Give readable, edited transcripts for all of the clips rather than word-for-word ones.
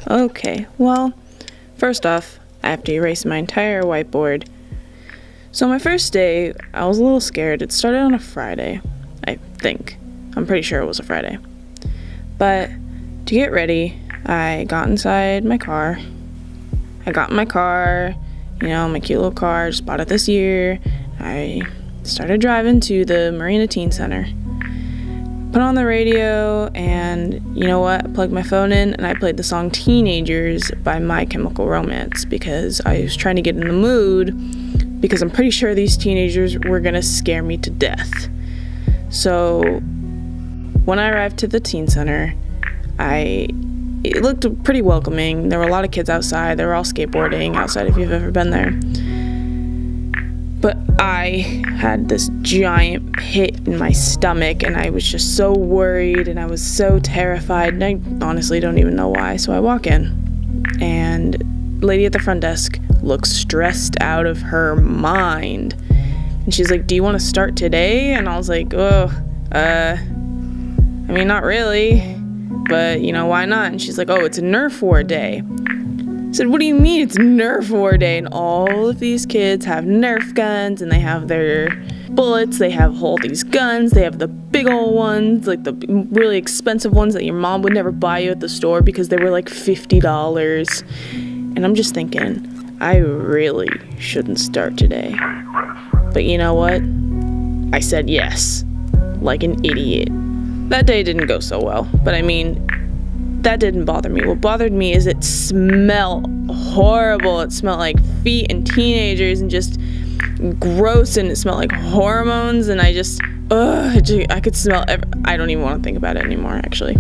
Okay, well, first off, I have to erase my entire whiteboard. So my first day, I was a little scared. It started on a Friday, I think. I'm pretty sure it was a Friday. But to get ready, I got inside my car. I got in my car, my cute little car, just bought it this year. I started driving to the Marina Teen Center. Put on the radio, and you know what? I plugged my phone in, and I played the song Teenagers by My Chemical Romance because I was trying to get in the mood because I'm pretty sure these teenagers were going to scare me to death. So when I arrived to the teen center, it looked pretty welcoming. There were a lot of kids outside. They were all skateboarding outside if you've ever been there. But I had this giant pit in my stomach, and I was just so worried, and I was so terrified, and I honestly don't even know why. So I walk in, and the lady at the front desk looks stressed out of her mind. And she's like, "Do you want to start today?" And I was like, not really, but why not? And she's like, "Oh, it's a Nerf War day." I said, "What do you mean it's Nerf War day?" And all of these kids have Nerf guns, and they have their bullets, they have all these guns, they have the big old ones, like the really expensive ones that your mom would never buy you at the store because they were like $50. And I'm just thinking, I really shouldn't start today. But you know what? I said yes, like an idiot. That day didn't go so well, but that didn't bother me. What bothered me is it smelled horrible. It smelled like feet and teenagers and just gross, and it smelled like hormones, and I could smell I don't even want to think about it anymore, actually.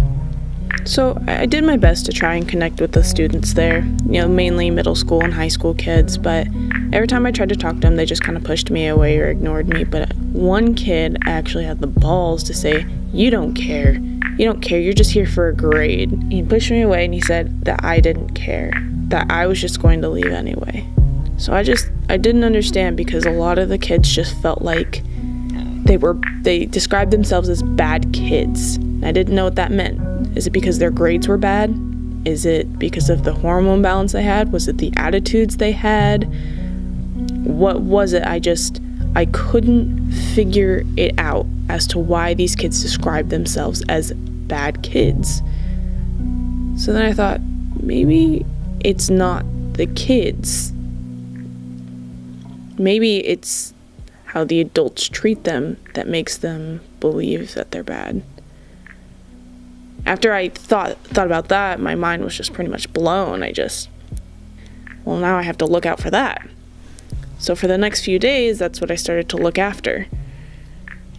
So I did my best to try and connect with the students there, mainly middle school and high school kids, but every time I tried to talk to them, they just kind of pushed me away or ignored me. But one kid actually had the balls to say, "You don't care. You don't care, you're just here for a grade." He pushed me away, and he said that I didn't care, that I was just going to leave anyway. So I didn't understand, because a lot of the kids just felt like they described themselves as bad kids. And I didn't know what that meant. Is it because their grades were bad? Is it because of the hormone balance they had? Was it the attitudes they had? What was it? I couldn't figure it out as to why these kids described themselves as bad kids. So then I thought, maybe it's not the kids. Maybe it's how the adults treat them that makes them believe that they're bad. After I thought about that, my mind was just pretty much blown. Now I have to look out for that. So for the next few days, that's what I started to look after.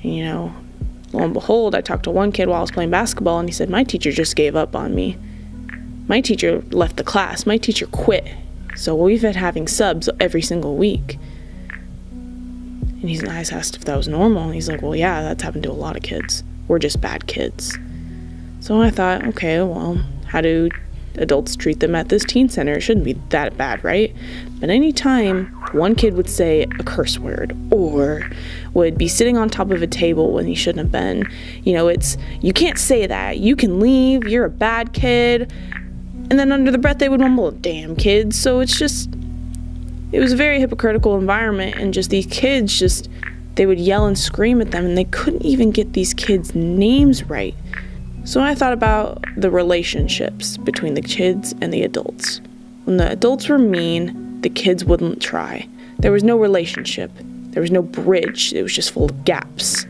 And, lo and behold, I talked to one kid while I was playing basketball, and he said, "My teacher just gave up on me. My teacher left the class. My teacher quit. So we've been having subs every single week." And I asked if that was normal, and he's like, "Well, yeah, that's happened to a lot of kids. We're just bad kids." So I thought, okay, well, how do adults treat them at this teen center? It shouldn't be that bad, right? But anytime one kid would say a curse word or would be sitting on top of a table when he shouldn't have been, you can't say that. You can leave. You're a bad kid. And then under the breath, they would mumble, "Damn kids." So it was a very hypocritical environment, and just these kids they would yell and scream at them, and they couldn't even get these kids' names right. So I thought about the relationships between the kids and the adults. When the adults were mean, the kids wouldn't try. There was no relationship. There was no bridge. It was just full of gaps.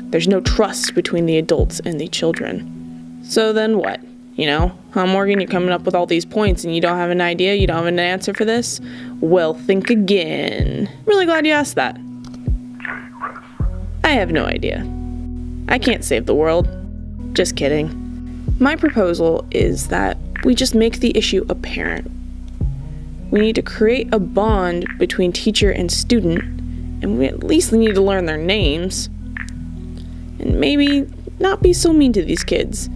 There's no trust between the adults and the children. So then what? Morgan, you're coming up with all these points and you don't have an idea? You don't have an answer for this? Well, think again. Really glad you asked that. I have no idea. I can't save the world. Just kidding. My proposal is that we just make the issue apparent. We need to create a bond between teacher and student, and we at least need to learn their names. And maybe not be so mean to these kids.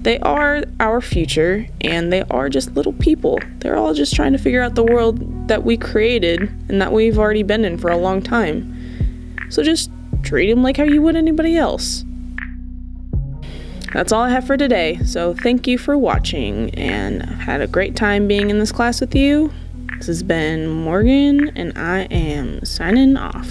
They are our future, and they are just little people. They're all just trying to figure out the world that we created and that we've already been in for a long time. So just treat them like how you would anybody else. that's all I have for today. So thank you for watching, and I've had a great time being in this class with you. This has been Morgan, and I am signing off.